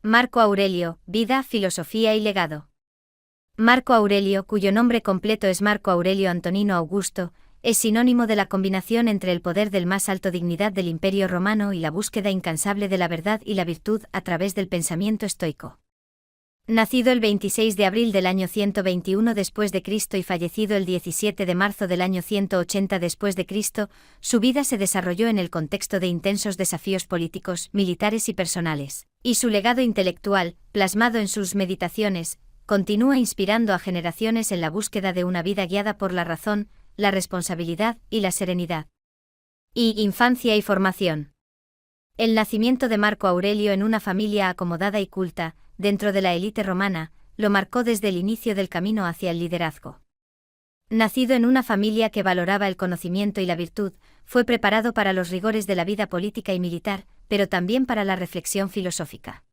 Marco Aurelio, vida, filosofía y legado. Marco Aurelio, cuyo nombre completo es Marco Aurelio Antonino Augusto, es sinónimo de la combinación entre el poder del más alto dignidad del Imperio Romano y la búsqueda incansable de la verdad y la virtud a través del pensamiento estoico. Nacido el 26 de abril del año 121 después de Cristo y fallecido el 17 de marzo del año 180 después de Cristo, su vida se desarrolló en el contexto de intensos desafíos políticos, militares y personales, y su legado intelectual, plasmado en sus meditaciones, continúa inspirando a generaciones en la búsqueda de una vida guiada por la razón, la responsabilidad y la serenidad. Infancia y formación. El nacimiento de Marco Aurelio en una familia acomodada y culta, dentro de la élite romana, lo marcó desde el inicio del camino hacia el liderazgo. Nacido en una familia que valoraba el conocimiento y la virtud, fue preparado para los rigores de la vida política y militar, pero también para la reflexión filosófica.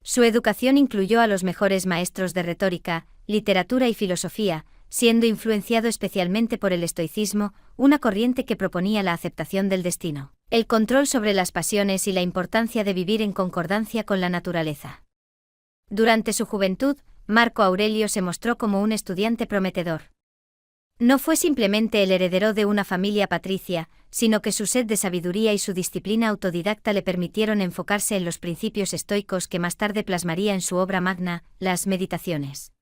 Su educación incluyó a los mejores maestros de retórica, literatura y filosofía, siendo influenciado especialmente por el estoicismo, una corriente que proponía la aceptación del destino, el control sobre las pasiones y la importancia de vivir en concordancia con la naturaleza. Durante su juventud, Marco Aurelio se mostró como un estudiante prometedor. No fue simplemente el heredero de una familia patricia, sino que su sed de sabiduría y su disciplina autodidacta le permitieron enfocarse en los principios estoicos que más tarde plasmaría en su obra magna, las Meditaciones.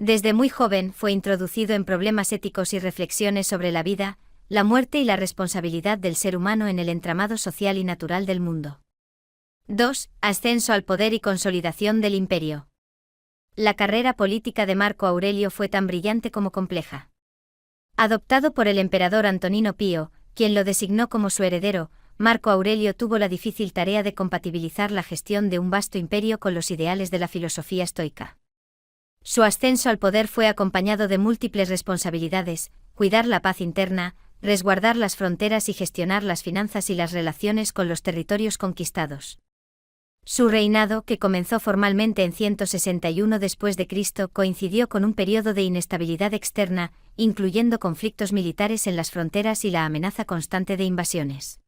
Desde muy joven fue introducido en problemas éticos y reflexiones sobre la vida, la muerte y la responsabilidad del ser humano en el entramado social y natural del mundo. 2. Ascenso al poder y consolidación del imperio. La carrera política de Marco Aurelio fue tan brillante como compleja. Adoptado por el emperador Antonino Pío, quien lo designó como su heredero, Marco Aurelio tuvo la difícil tarea de compatibilizar la gestión de un vasto imperio con los ideales de la filosofía estoica. Su ascenso al poder fue acompañado de múltiples responsabilidades: cuidar la paz interna, resguardar las fronteras y gestionar las finanzas y las relaciones con los territorios conquistados. Su reinado, que comenzó formalmente en 161 después de Cristo, coincidió con un periodo de inestabilidad externa, incluyendo conflictos militares en las fronteras y la amenaza constante de invasiones.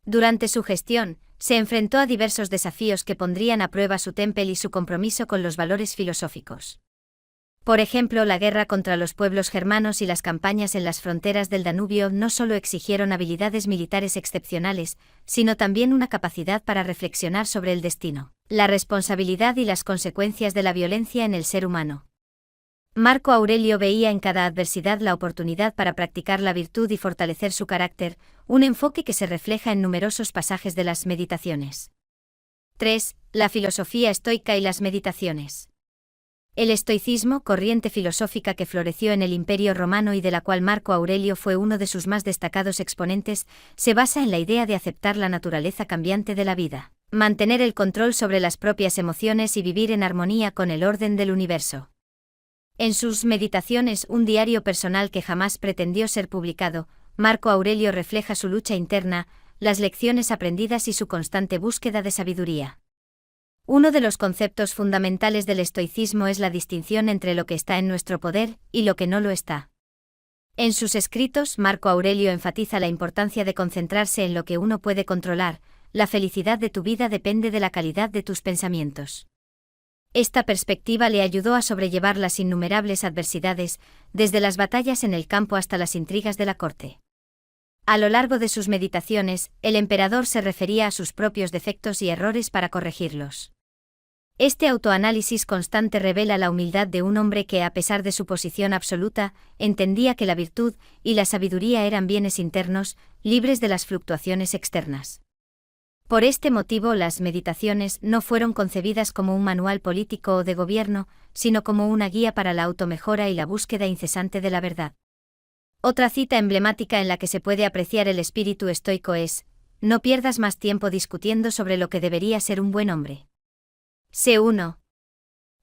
Durante su gestión, se enfrentó a diversos desafíos que pondrían a prueba su temple y su compromiso con los valores filosóficos. Por ejemplo, la guerra contra los pueblos germanos y las campañas en las fronteras del Danubio no solo exigieron habilidades militares excepcionales, sino también una capacidad para reflexionar sobre el destino, la responsabilidad y las consecuencias de la violencia en el ser humano. Marco Aurelio veía en cada adversidad la oportunidad para practicar la virtud y fortalecer su carácter, un enfoque que se refleja en numerosos pasajes de las Meditaciones. 3. La filosofía estoica y las meditaciones. El estoicismo, corriente filosófica que floreció en el Imperio Romano y de la cual Marco Aurelio fue uno de sus más destacados exponentes, se basa en la idea de aceptar la naturaleza cambiante de la vida, mantener el control sobre las propias emociones y vivir en armonía con el orden del universo. En sus Meditaciones, un diario personal que jamás pretendió ser publicado, Marco Aurelio refleja su lucha interna, las lecciones aprendidas y su constante búsqueda de sabiduría. Uno de los conceptos fundamentales del estoicismo es la distinción entre lo que está en nuestro poder y lo que no lo está. En sus escritos, Marco Aurelio enfatiza la importancia de concentrarse en lo que uno puede controlar. La felicidad de tu vida depende de la calidad de tus pensamientos. Esta perspectiva le ayudó a sobrellevar las innumerables adversidades, desde las batallas en el campo hasta las intrigas de la corte. A lo largo de sus meditaciones, el emperador se refería a sus propios defectos y errores para corregirlos. Este autoanálisis constante revela la humildad de un hombre que, a pesar de su posición absoluta, entendía que la virtud y la sabiduría eran bienes internos, libres de las fluctuaciones externas. Por este motivo, las Meditaciones no fueron concebidas como un manual político o de gobierno, sino como una guía para la automejora y la búsqueda incesante de la verdad. Otra cita emblemática en la que se puede apreciar el espíritu estoico es: no pierdas más tiempo discutiendo sobre lo que debería ser un buen hombre. Sé uno.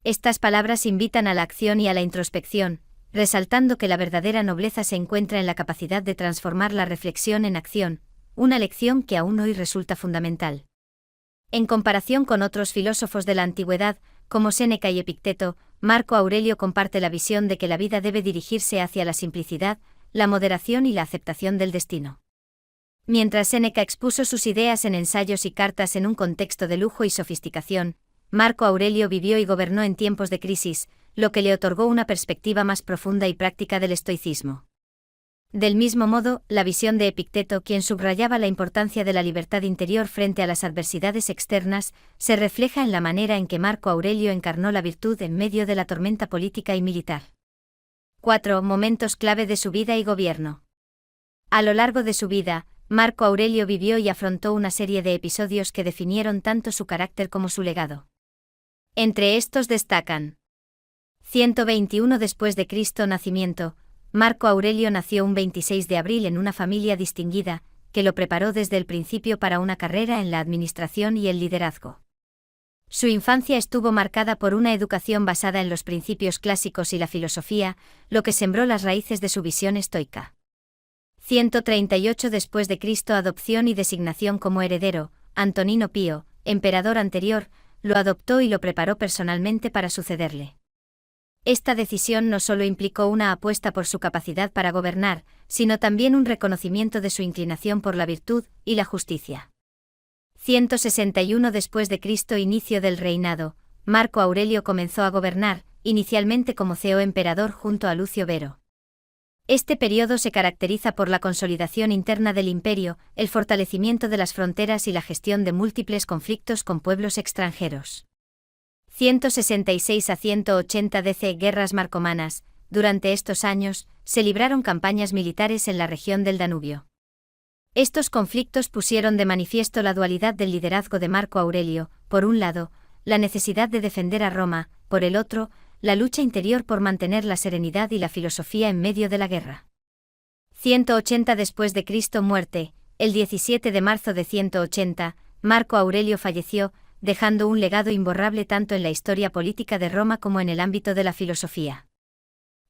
Estas palabras invitan a la acción y a la introspección, resaltando que la verdadera nobleza se encuentra en la capacidad de transformar la reflexión en acción, una lección que aún hoy resulta fundamental. En comparación con otros filósofos de la antigüedad, como Séneca y Epicteto, Marco Aurelio comparte la visión de que la vida debe dirigirse hacia la simplicidad, la moderación y la aceptación del destino. Mientras Séneca expuso sus ideas en ensayos y cartas en un contexto de lujo y sofisticación, Marco Aurelio vivió y gobernó en tiempos de crisis, lo que le otorgó una perspectiva más profunda y práctica del estoicismo. Del mismo modo, la visión de Epicteto, quien subrayaba la importancia de la libertad interior frente a las adversidades externas, se refleja en la manera en que Marco Aurelio encarnó la virtud en medio de la tormenta política y militar. 4. Momentos clave de su vida y gobierno. A lo largo de su vida, Marco Aurelio vivió y afrontó una serie de episodios que definieron tanto su carácter como su legado. Entre estos destacan: 121 después de Cristo nacimiento. Marco Aurelio nació un 26 de abril en una familia distinguida, que lo preparó desde el principio para una carrera en la administración y el liderazgo. Su infancia estuvo marcada por una educación basada en los principios clásicos y la filosofía, lo que sembró las raíces de su visión estoica. 138 después de Cristo adopción y designación como heredero. Antonino Pío, emperador anterior, lo adoptó y lo preparó personalmente para sucederle. Esta decisión no solo implicó una apuesta por su capacidad para gobernar, sino también un reconocimiento de su inclinación por la virtud y la justicia. 161 después de Cristo inicio del reinado. Marco Aurelio comenzó a gobernar, inicialmente como CEO emperador junto a Lucio Vero. Este periodo se caracteriza por la consolidación interna del imperio, el fortalecimiento de las fronteras y la gestión de múltiples conflictos con pueblos extranjeros. 166 a 180 DC Guerras marcomanas. Durante estos años, se libraron campañas militares en la región del Danubio. Estos conflictos pusieron de manifiesto la dualidad del liderazgo de Marco Aurelio, por un lado, la necesidad de defender a Roma, por el otro, la lucha interior por mantener la serenidad y la filosofía en medio de la guerra. 180 después de Cristo muerte. El 17 de marzo de 180, Marco Aurelio falleció, dejando un legado imborrable tanto en la historia política de Roma como en el ámbito de la filosofía.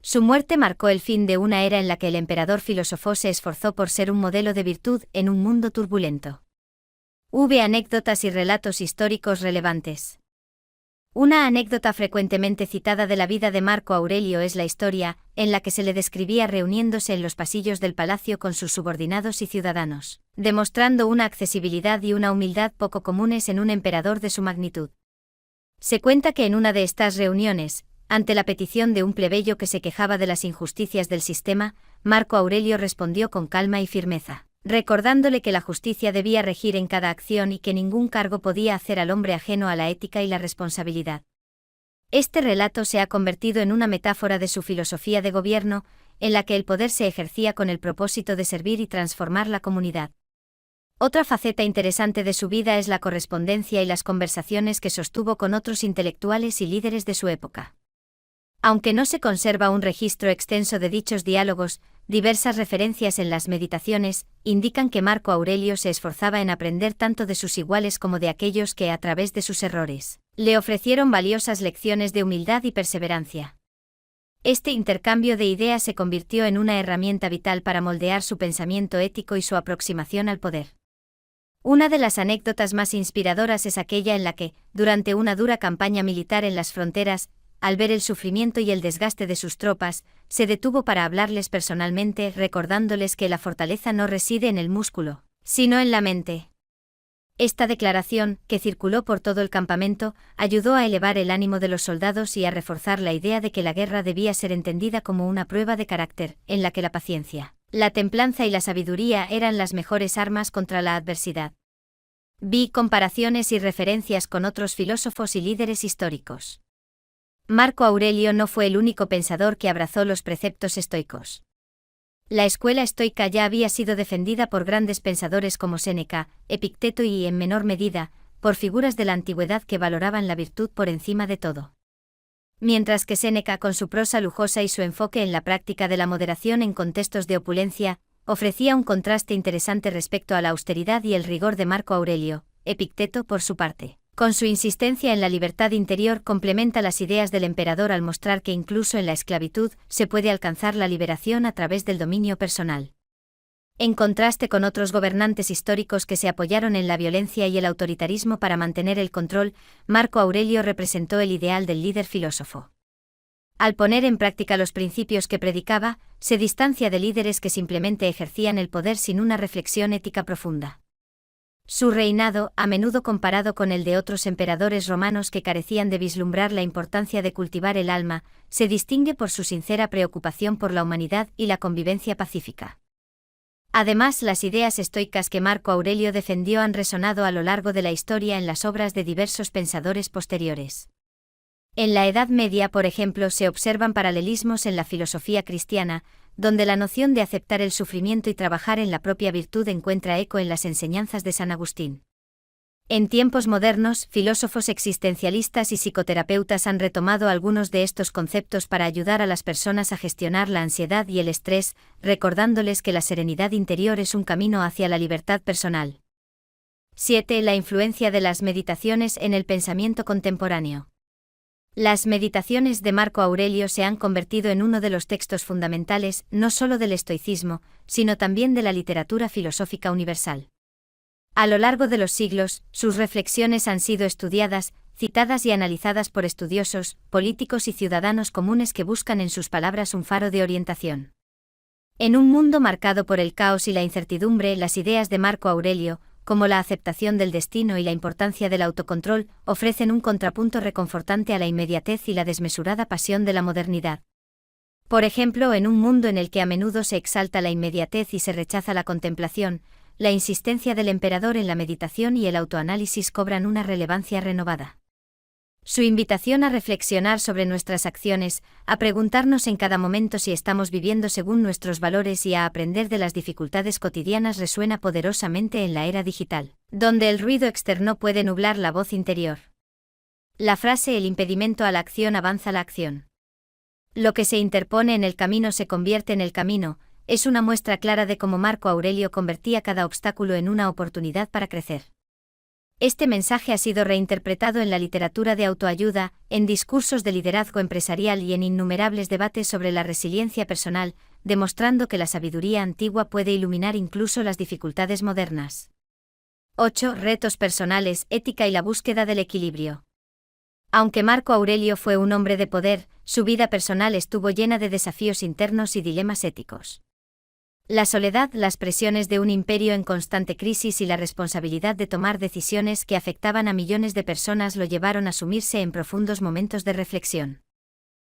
Su muerte marcó el fin de una era en la que el emperador filósofo se esforzó por ser un modelo de virtud en un mundo turbulento. Hubo anécdotas y relatos históricos relevantes. Una anécdota frecuentemente citada de la vida de Marco Aurelio es la historia, en la que se le describía reuniéndose en los pasillos del palacio con sus subordinados y ciudadanos, demostrando una accesibilidad y una humildad poco comunes en un emperador de su magnitud. Se cuenta que en una de estas reuniones, ante la petición de un plebeyo que se quejaba de las injusticias del sistema, Marco Aurelio respondió con calma y firmeza, recordándole que la justicia debía regir en cada acción y que ningún cargo podía hacer al hombre ajeno a la ética y la responsabilidad. Este relato se ha convertido en una metáfora de su filosofía de gobierno, en la que el poder se ejercía con el propósito de servir y transformar la comunidad. Otra faceta interesante de su vida es la correspondencia y las conversaciones que sostuvo con otros intelectuales y líderes de su época. Aunque no se conserva un registro extenso de dichos diálogos, diversas referencias en las Meditaciones indican que Marco Aurelio se esforzaba en aprender tanto de sus iguales como de aquellos que, a través de sus errores, le ofrecieron valiosas lecciones de humildad y perseverancia. Este intercambio de ideas se convirtió en una herramienta vital para moldear su pensamiento ético y su aproximación al poder. Una de las anécdotas más inspiradoras es aquella en la que, durante una dura campaña militar en las fronteras, al ver el sufrimiento y el desgaste de sus tropas, se detuvo para hablarles personalmente, recordándoles que la fortaleza no reside en el músculo, sino en la mente. Esta declaración, que circuló por todo el campamento, ayudó a elevar el ánimo de los soldados y a reforzar la idea de que la guerra debía ser entendida como una prueba de carácter, en la que la paciencia, la templanza y la sabiduría eran las mejores armas contra la adversidad. Vi comparaciones y referencias con otros filósofos y líderes históricos. Marco Aurelio no fue el único pensador que abrazó los preceptos estoicos. La escuela estoica ya había sido defendida por grandes pensadores como Séneca, Epicteto y, en menor medida, por figuras de la antigüedad que valoraban la virtud por encima de todo. Mientras que Séneca, con su prosa lujosa y su enfoque en la práctica de la moderación en contextos de opulencia, ofrecía un contraste interesante respecto a la austeridad y el rigor de Marco Aurelio, Epicteto, por su parte, con su insistencia en la libertad interior, complementa las ideas del emperador al mostrar que incluso en la esclavitud se puede alcanzar la liberación a través del dominio personal. En contraste con otros gobernantes históricos que se apoyaron en la violencia y el autoritarismo para mantener el control, Marco Aurelio representó el ideal del líder filósofo. Al poner en práctica los principios que predicaba, se distancia de líderes que simplemente ejercían el poder sin una reflexión ética profunda. Su reinado, a menudo comparado con el de otros emperadores romanos que carecían de vislumbrar la importancia de cultivar el alma, se distingue por su sincera preocupación por la humanidad y la convivencia pacífica. Además, las ideas estoicas que Marco Aurelio defendió han resonado a lo largo de la historia en las obras de diversos pensadores posteriores. En la Edad Media, por ejemplo, se observan paralelismos en la filosofía cristiana, donde la noción de aceptar el sufrimiento y trabajar en la propia virtud encuentra eco en las enseñanzas de San Agustín. En tiempos modernos, filósofos existencialistas y psicoterapeutas han retomado algunos de estos conceptos para ayudar a las personas a gestionar la ansiedad y el estrés, recordándoles que la serenidad interior es un camino hacia la libertad personal. 7. La influencia de las meditaciones en el pensamiento contemporáneo. Las meditaciones de Marco Aurelio se han convertido en uno de los textos fundamentales no solo del estoicismo, sino también de la literatura filosófica universal. A lo largo de los siglos, sus reflexiones han sido estudiadas, citadas y analizadas por estudiosos, políticos y ciudadanos comunes que buscan en sus palabras un faro de orientación. En un mundo marcado por el caos y la incertidumbre, las ideas de Marco Aurelio, como la aceptación del destino y la importancia del autocontrol, ofrecen un contrapunto reconfortante a la inmediatez y la desmesurada pasión de la modernidad. Por ejemplo, en un mundo en el que a menudo se exalta la inmediatez y se rechaza la contemplación, la insistencia del emperador en la meditación y el autoanálisis cobran una relevancia renovada. Su invitación a reflexionar sobre nuestras acciones, a preguntarnos en cada momento si estamos viviendo según nuestros valores y a aprender de las dificultades cotidianas resuena poderosamente en la era digital, donde el ruido externo puede nublar la voz interior. La frase "el impedimento a la acción avanza la acción. Lo que se interpone en el camino se convierte en el camino", es una muestra clara de cómo Marco Aurelio convertía cada obstáculo en una oportunidad para crecer. Este mensaje ha sido reinterpretado en la literatura de autoayuda, en discursos de liderazgo empresarial y en innumerables debates sobre la resiliencia personal, demostrando que la sabiduría antigua puede iluminar incluso las dificultades modernas. 8. Retos personales, ética y la búsqueda del equilibrio. Aunque Marco Aurelio fue un hombre de poder, su vida personal estuvo llena de desafíos internos y dilemas éticos. La soledad, las presiones de un imperio en constante crisis y la responsabilidad de tomar decisiones que afectaban a millones de personas lo llevaron a sumirse en profundos momentos de reflexión.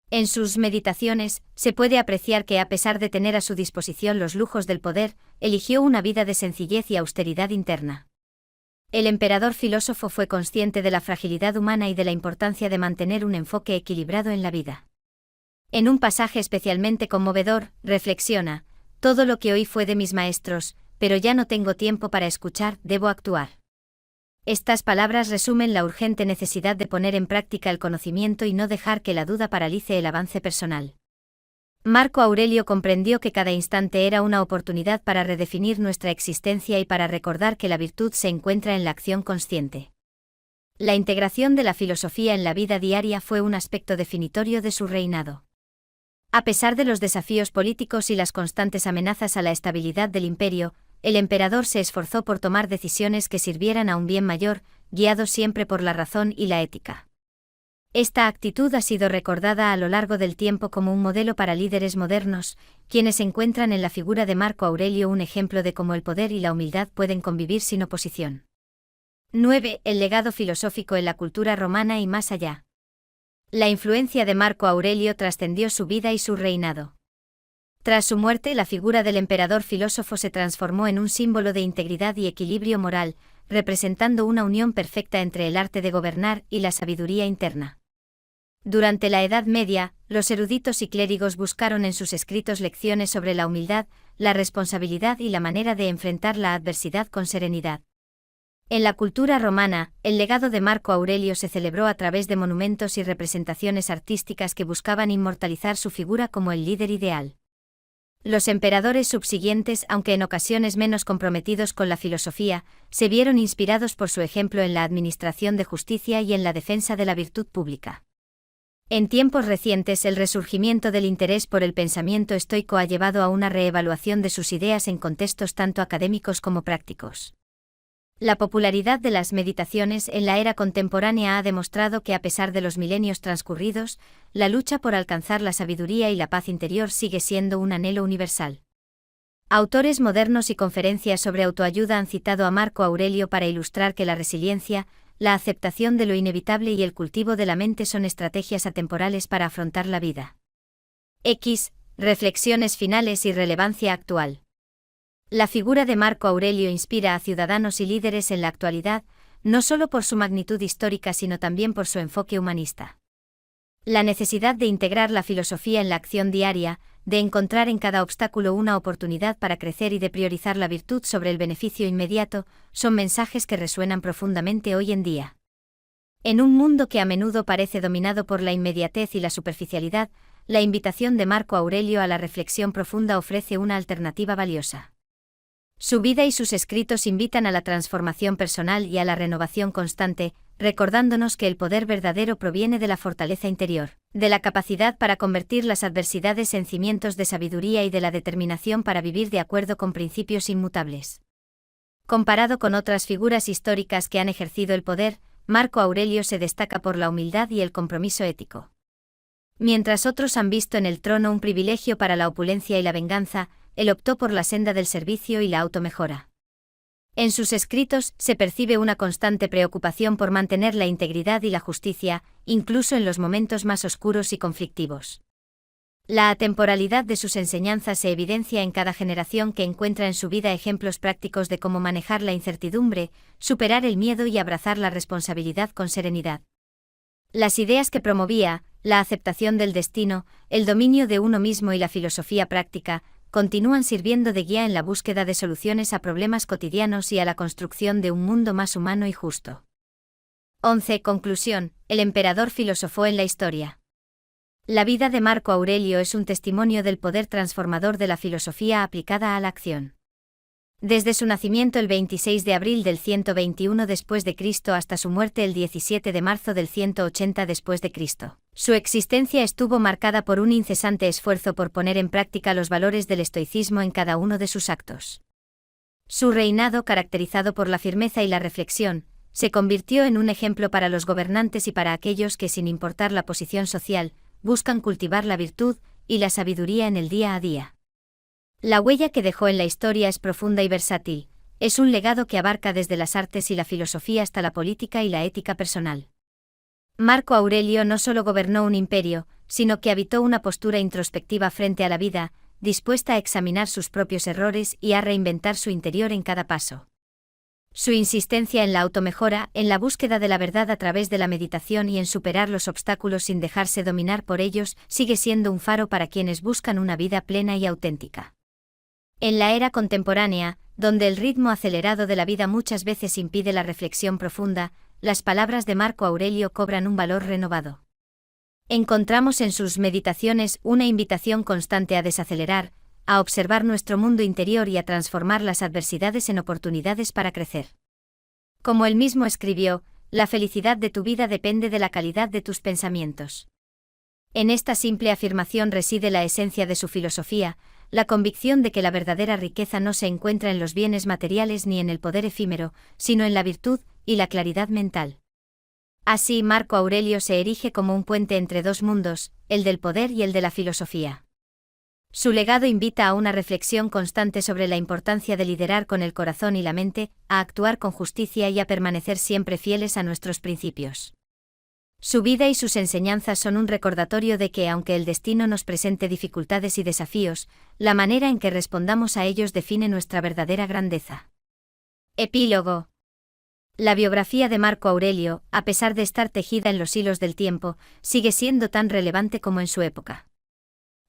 En sus meditaciones, se puede apreciar que a pesar de tener a su disposición los lujos del poder, eligió una vida de sencillez y austeridad interna. El emperador filósofo fue consciente de la fragilidad humana y de la importancia de mantener un enfoque equilibrado en la vida. En un pasaje especialmente conmovedor, reflexiona: "Todo lo que oí fue de mis maestros, pero ya no tengo tiempo para escuchar, debo actuar". Estas palabras resumen la urgente necesidad de poner en práctica el conocimiento y no dejar que la duda paralice el avance personal. Marco Aurelio comprendió que cada instante era una oportunidad para redefinir nuestra existencia y para recordar que la virtud se encuentra en la acción consciente. La integración de la filosofía en la vida diaria fue un aspecto definitorio de su reinado. A pesar de los desafíos políticos y las constantes amenazas a la estabilidad del imperio, el emperador se esforzó por tomar decisiones que sirvieran a un bien mayor, guiado siempre por la razón y la ética. Esta actitud ha sido recordada a lo largo del tiempo como un modelo para líderes modernos, quienes encuentran en la figura de Marco Aurelio un ejemplo de cómo el poder y la humildad pueden convivir sin oposición. 9. El legado filosófico en la cultura romana y más allá. La influencia de Marco Aurelio trascendió su vida y su reinado. Tras su muerte, la figura del emperador filósofo se transformó en un símbolo de integridad y equilibrio moral, representando una unión perfecta entre el arte de gobernar y la sabiduría interna. Durante la Edad Media, los eruditos y clérigos buscaron en sus escritos lecciones sobre la humildad, la responsabilidad y la manera de enfrentar la adversidad con serenidad. En la cultura romana, el legado de Marco Aurelio se celebró a través de monumentos y representaciones artísticas que buscaban inmortalizar su figura como el líder ideal. Los emperadores subsiguientes, aunque en ocasiones menos comprometidos con la filosofía, se vieron inspirados por su ejemplo en la administración de justicia y en la defensa de la virtud pública. En tiempos recientes, el resurgimiento del interés por el pensamiento estoico ha llevado a una reevaluación de sus ideas en contextos tanto académicos como prácticos. La popularidad de las meditaciones en la era contemporánea ha demostrado que a pesar de los milenios transcurridos, la lucha por alcanzar la sabiduría y la paz interior sigue siendo un anhelo universal. Autores modernos y conferencias sobre autoayuda han citado a Marco Aurelio para ilustrar que la resiliencia, la aceptación de lo inevitable y el cultivo de la mente son estrategias atemporales para afrontar la vida. Reflexiones finales y relevancia actual. La figura de Marco Aurelio inspira a ciudadanos y líderes en la actualidad, no solo por su magnitud histórica sino también por su enfoque humanista. La necesidad de integrar la filosofía en la acción diaria, de encontrar en cada obstáculo una oportunidad para crecer y de priorizar la virtud sobre el beneficio inmediato, son mensajes que resuenan profundamente hoy en día. En un mundo que a menudo parece dominado por la inmediatez y la superficialidad, la invitación de Marco Aurelio a la reflexión profunda ofrece una alternativa valiosa. Su vida y sus escritos invitan a la transformación personal y a la renovación constante, recordándonos que el poder verdadero proviene de la fortaleza interior, de la capacidad para convertir las adversidades en cimientos de sabiduría y de la determinación para vivir de acuerdo con principios inmutables. Comparado con otras figuras históricas que han ejercido el poder, Marco Aurelio se destaca por la humildad y el compromiso ético. Mientras otros han visto en el trono un privilegio para la opulencia y la venganza, él optó por la senda del servicio y la automejora. En sus escritos se percibe una constante preocupación por mantener la integridad y la justicia, incluso en los momentos más oscuros y conflictivos. La atemporalidad de sus enseñanzas se evidencia en cada generación que encuentra en su vida ejemplos prácticos de cómo manejar la incertidumbre, superar el miedo y abrazar la responsabilidad con serenidad. Las ideas que promovía, la aceptación del destino, el dominio de uno mismo y la filosofía práctica, continúan sirviendo de guía en la búsqueda de soluciones a problemas cotidianos y a la construcción de un mundo más humano y justo. 11. Conclusión. El emperador filosofó en la historia. La vida de Marco Aurelio es un testimonio del poder transformador de la filosofía aplicada a la acción. Desde su nacimiento el 26 de abril del 121 después de Cristo hasta su muerte el 17 de marzo del 180 después de Cristo, su existencia estuvo marcada por un incesante esfuerzo por poner en práctica los valores del estoicismo en cada uno de sus actos. Su reinado, caracterizado por la firmeza y la reflexión, se convirtió en un ejemplo para los gobernantes y para aquellos que, sin importar la posición social, buscan cultivar la virtud y la sabiduría en el día a día. La huella que dejó en la historia es profunda y versátil, es un legado que abarca desde las artes y la filosofía hasta la política y la ética personal. Marco Aurelio no solo gobernó un imperio, sino que habitó una postura introspectiva frente a la vida, dispuesta a examinar sus propios errores y a reinventar su interior en cada paso. Su insistencia en la automejora, en la búsqueda de la verdad a través de la meditación y en superar los obstáculos sin dejarse dominar por ellos, sigue siendo un faro para quienes buscan una vida plena y auténtica. En la era contemporánea, donde el ritmo acelerado de la vida muchas veces impide la reflexión profunda, las palabras de Marco Aurelio cobran un valor renovado. Encontramos en sus meditaciones una invitación constante a desacelerar, a observar nuestro mundo interior y a transformar las adversidades en oportunidades para crecer. Como él mismo escribió, la felicidad de tu vida depende de la calidad de tus pensamientos. En esta simple afirmación reside la esencia de su filosofía, la convicción de que la verdadera riqueza no se encuentra en los bienes materiales ni en el poder efímero, sino en la virtud y la claridad mental. Así, Marco Aurelio se erige como un puente entre dos mundos, el del poder y el de la filosofía. Su legado invita a una reflexión constante sobre la importancia de liderar con el corazón y la mente, a actuar con justicia y a permanecer siempre fieles a nuestros principios. Su vida y sus enseñanzas son un recordatorio de que, aunque el destino nos presente dificultades y desafíos, la manera en que respondamos a ellos define nuestra verdadera grandeza. Epílogo. La biografía de Marco Aurelio, a pesar de estar tejida en los hilos del tiempo, sigue siendo tan relevante como en su época.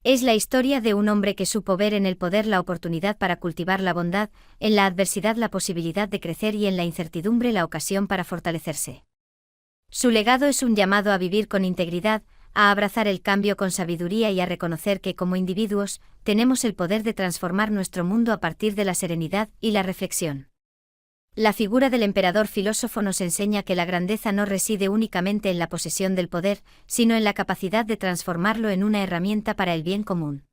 Es la historia de un hombre que supo ver en el poder la oportunidad para cultivar la bondad, en la adversidad la posibilidad de crecer y en la incertidumbre la ocasión para fortalecerse. Su legado es un llamado a vivir con integridad, a abrazar el cambio con sabiduría y a reconocer que como individuos, tenemos el poder de transformar nuestro mundo a partir de la serenidad y la reflexión. La figura del emperador filósofo nos enseña que la grandeza no reside únicamente en la posesión del poder, sino en la capacidad de transformarlo en una herramienta para el bien común.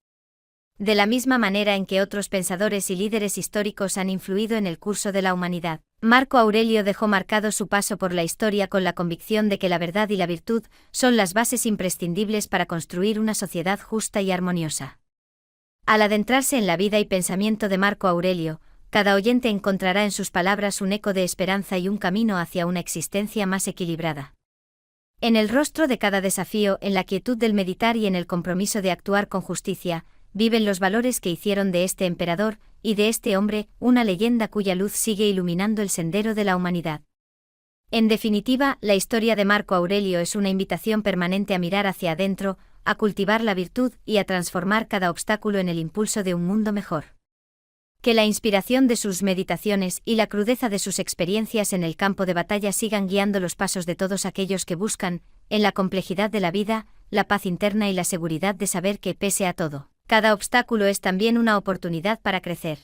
De la misma manera en que otros pensadores y líderes históricos han influido en el curso de la humanidad, Marco Aurelio dejó marcado su paso por la historia con la convicción de que la verdad y la virtud son las bases imprescindibles para construir una sociedad justa y armoniosa. Al adentrarse en la vida y pensamiento de Marco Aurelio, cada oyente encontrará en sus palabras un eco de esperanza y un camino hacia una existencia más equilibrada. En el rostro de cada desafío, en la quietud del meditar y en el compromiso de actuar con justicia, viven los valores que hicieron de este emperador y de este hombre una leyenda cuya luz sigue iluminando el sendero de la humanidad. En definitiva, la historia de Marco Aurelio es una invitación permanente a mirar hacia adentro, a cultivar la virtud y a transformar cada obstáculo en el impulso de un mundo mejor. Que la inspiración de sus meditaciones y la crudeza de sus experiencias en el campo de batalla sigan guiando los pasos de todos aquellos que buscan, en la complejidad de la vida, la paz interna y la seguridad de saber que, pese a todo, cada obstáculo es también una oportunidad para crecer.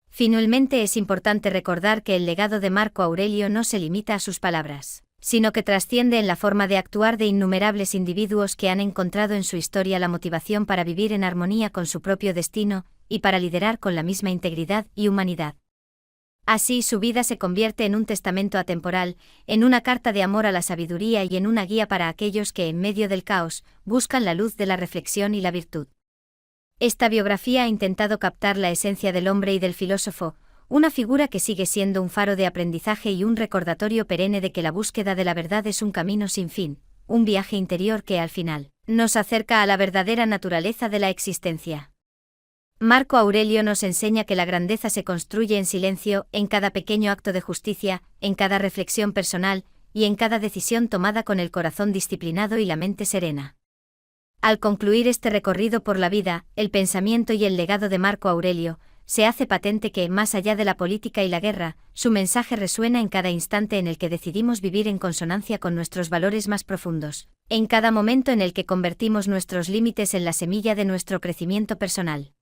Finalmente, es importante recordar que el legado de Marco Aurelio no se limita a sus palabras, sino que trasciende en la forma de actuar de innumerables individuos que han encontrado en su historia la motivación para vivir en armonía con su propio destino y para liderar con la misma integridad y humanidad. Así, su vida se convierte en un testamento atemporal, en una carta de amor a la sabiduría y en una guía para aquellos que, en medio del caos, buscan la luz de la reflexión y la virtud. Esta biografía ha intentado captar la esencia del hombre y del filósofo, una figura que sigue siendo un faro de aprendizaje y un recordatorio perenne de que la búsqueda de la verdad es un camino sin fin, un viaje interior que, al final, nos acerca a la verdadera naturaleza de la existencia. Marco Aurelio nos enseña que la grandeza se construye en silencio, en cada pequeño acto de justicia, en cada reflexión personal, y en cada decisión tomada con el corazón disciplinado y la mente serena. Al concluir este recorrido por la vida, el pensamiento y el legado de Marco Aurelio, se hace patente que, más allá de la política y la guerra, su mensaje resuena en cada instante en el que decidimos vivir en consonancia con nuestros valores más profundos, en cada momento en el que convertimos nuestros límites en la semilla de nuestro crecimiento personal.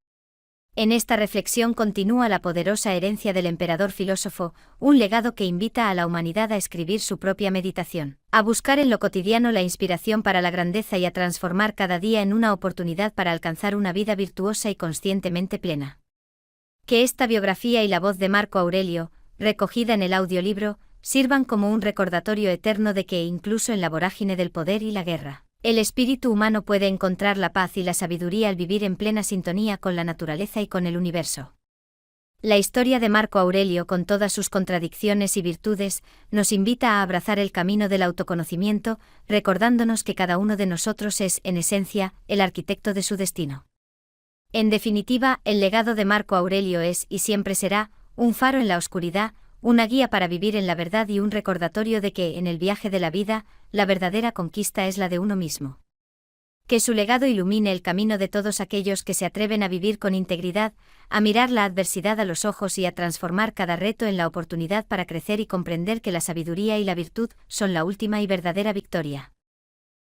En esta reflexión continúa la poderosa herencia del emperador filósofo, un legado que invita a la humanidad a escribir su propia meditación, a buscar en lo cotidiano la inspiración para la grandeza y a transformar cada día en una oportunidad para alcanzar una vida virtuosa y conscientemente plena. Que esta biografía y la voz de Marco Aurelio, recogida en el audiolibro, sirvan como un recordatorio eterno de que, incluso en la vorágine del poder y la guerra, el espíritu humano puede encontrar la paz y la sabiduría al vivir en plena sintonía con la naturaleza y con el universo. La historia de Marco Aurelio, con todas sus contradicciones y virtudes, nos invita a abrazar el camino del autoconocimiento, recordándonos que cada uno de nosotros es, en esencia, el arquitecto de su destino. En definitiva, el legado de Marco Aurelio es, y siempre será, un faro en la oscuridad, una guía para vivir en la verdad y un recordatorio de que, en el viaje de la vida, la verdadera conquista es la de uno mismo. Que su legado ilumine el camino de todos aquellos que se atreven a vivir con integridad, a mirar la adversidad a los ojos y a transformar cada reto en la oportunidad para crecer y comprender que la sabiduría y la virtud son la última y verdadera victoria.